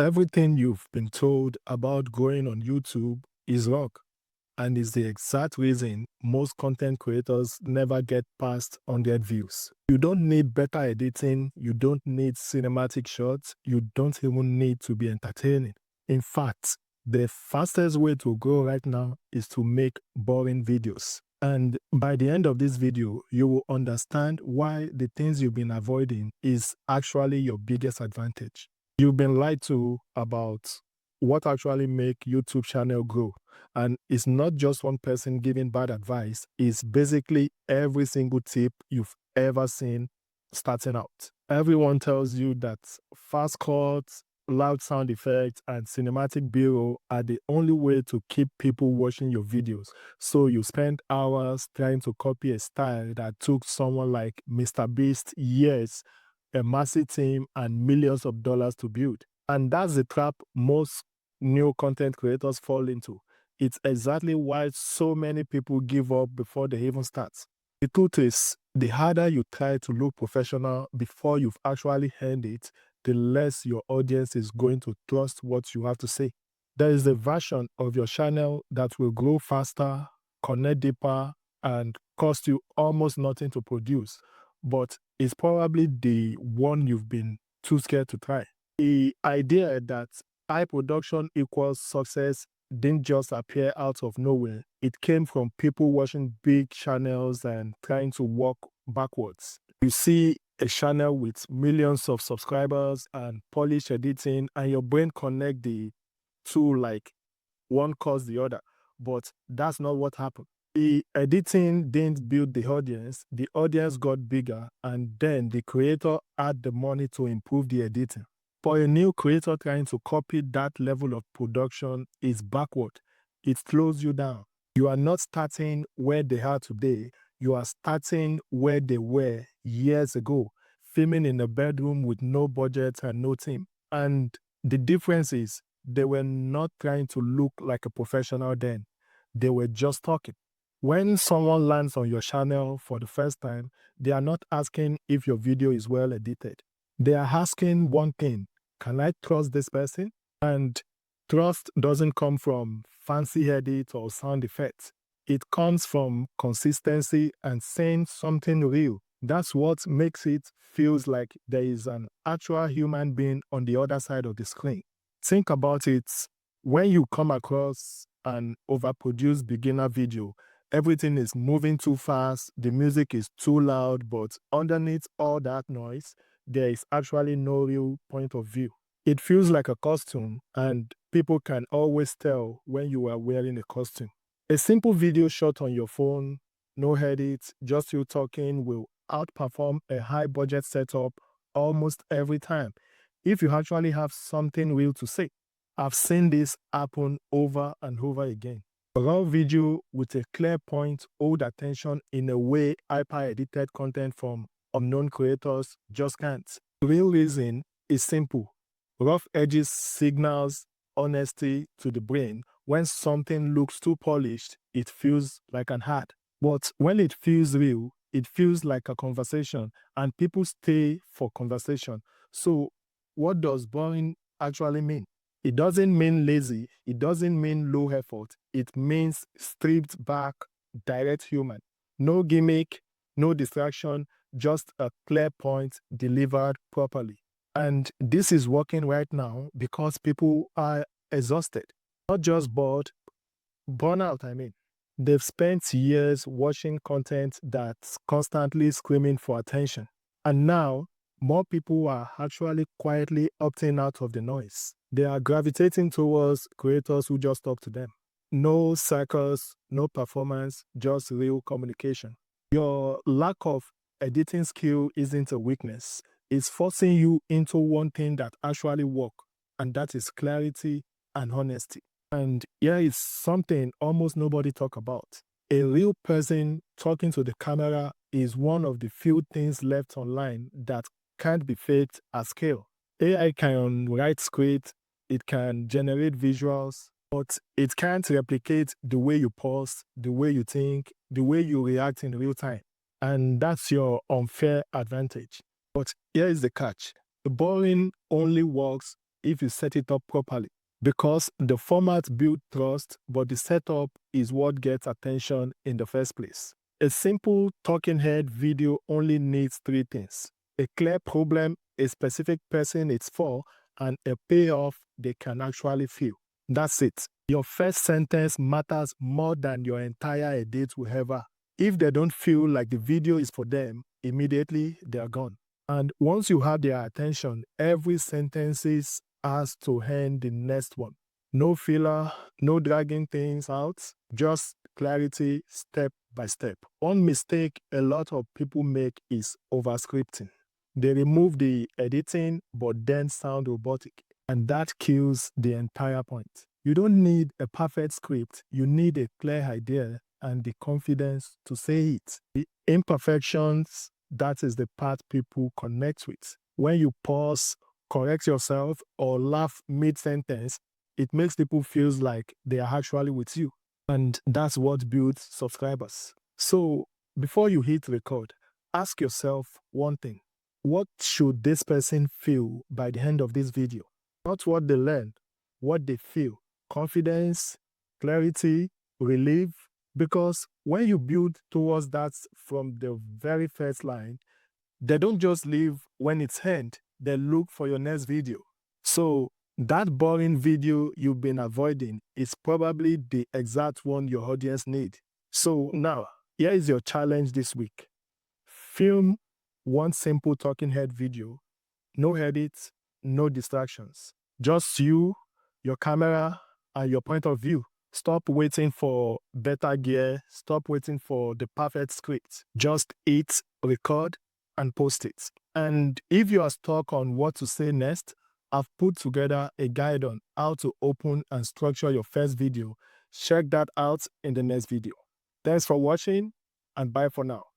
Everything you've been told about going on YouTube is wrong and is the exact reason most content creators never get past 100 views. You don't need better editing, you don't need cinematic shots, you don't even need to be entertaining. In fact, the fastest way to grow right now is to make boring videos. And by the end of this video, you will understand why the things you've been avoiding is actually your biggest advantage. You've been lied to about what actually make YouTube channel grow. And it's not just one person giving bad advice, it's basically every single tip you've ever seen starting out. Everyone tells you that fast cuts, loud sound effects, and cinematic B-roll are the only way to keep people watching your videos. So you spend hours trying to copy a style that took someone like MrBeast years, a massive team, and millions of dollars to build. And that's the trap most new content creators fall into. It's exactly why so many people give up before they even start. The truth is, the harder you try to look professional before you've actually earned it, the less your audience is going to trust what you have to say. There is a version of your channel that will grow faster, connect deeper, and cost you almost nothing to produce, but it's probably the one you've been too scared to try. The idea that high production equals success didn't just appear out of nowhere. It came from people watching big channels and trying to walk backwards. You see a channel with millions of subscribers and polished editing, and your brain connect the two like one caused the other. But that's not what happened. The editing didn't build the audience got bigger, and then the creator had the money to improve the editing. For a new creator trying to copy that level of production is backward. It slows you down. You are not starting where they are today. You are starting where they were years ago, filming in a bedroom with no budget and no team. And the difference is they were not trying to look like a professional then. They were just talking. When someone lands on your channel for the first time, they are not asking if your video is well edited. They are asking one thing: can I trust this person? And trust doesn't come from fancy edit or sound effects. It comes from consistency and saying something real. That's what makes it feels like there is an actual human being on the other side of the screen. Think about it. When you come across an overproduced beginner video, everything is moving too fast, the music is too loud, but underneath all that noise, there is actually no real point of view. It feels like a costume, and people can always tell when you are wearing a costume. A simple video shot on your phone, no edit, just you talking, will outperform a high budget setup almost every time if you actually have something real to say. I've seen this happen over and over again. Raw video with a clear point hold attention in a way hyper-edited content from unknown creators just can't. The real reason is simple. Rough edges signals honesty to the brain. When something looks too polished, it feels like an ad. But when it feels real, it feels like a conversation, and people stay for conversation. So what does boring actually mean? It doesn't mean lazy. It doesn't mean low effort. It means stripped back, direct human. No gimmick, no distraction, just a clear point delivered properly. And this is working right now because people are exhausted, not just bored, burnout, I mean. They've spent years watching content that's constantly screaming for attention. And now, more people are actually quietly opting out of the noise. They are gravitating towards creators who just talk to them. No circus, no performance, just real communication. Your lack of editing skill isn't a weakness. It's forcing you into one thing that actually works, and that is clarity and honesty. And here is something almost nobody talk about. A real person talking to the camera is one of the few things left online that can't be faked at scale. AI can write scripts, it can generate visuals, but it can't replicate the way you pause, the way you think, the way you react in real time. And that's your unfair advantage. But here is the catch. The boring only works if you set it up properly. Because the format builds trust, but the setup is what gets attention in the first place. A simple talking head video only needs 3 things: a clear problem a specific person it's for, and a payoff they can actually feel. That's it. Your first sentence matters more than your entire edit will ever. If they don't feel like the video is for them, immediately they are gone. And once you have their attention, every sentence has to end the next one. No filler, no dragging things out, just clarity step by step. One mistake a lot of people make is overscripting. They remove the editing but then sound robotic, and that kills the entire point. You don't need a perfect script, you need a clear idea and the confidence to say it. The imperfections, that is the part people connect with. When you pause, correct yourself, or laugh mid-sentence, it makes people feel like they are actually with you. And that's what builds subscribers. So before you hit record, ask yourself one thing. What should this person feel by the end of this video? Not what they learn, what they feel. Confidence, clarity, relief. Because when you build towards that from the very first line, they don't just leave when it's end, they look for your next video. So that boring video you've been avoiding is probably the exact one your audience need. So now, here is your challenge this week. Film one simple talking head video, no edits, no distractions. Just you, your camera, and your point of view. Stop waiting for better gear. Stop waiting for the perfect script. Just hit record and post it. And if you are stuck on what to say next, I've put together a guide on how to open and structure your first video. Check that out in the next video. Thanks for watching, and bye for now.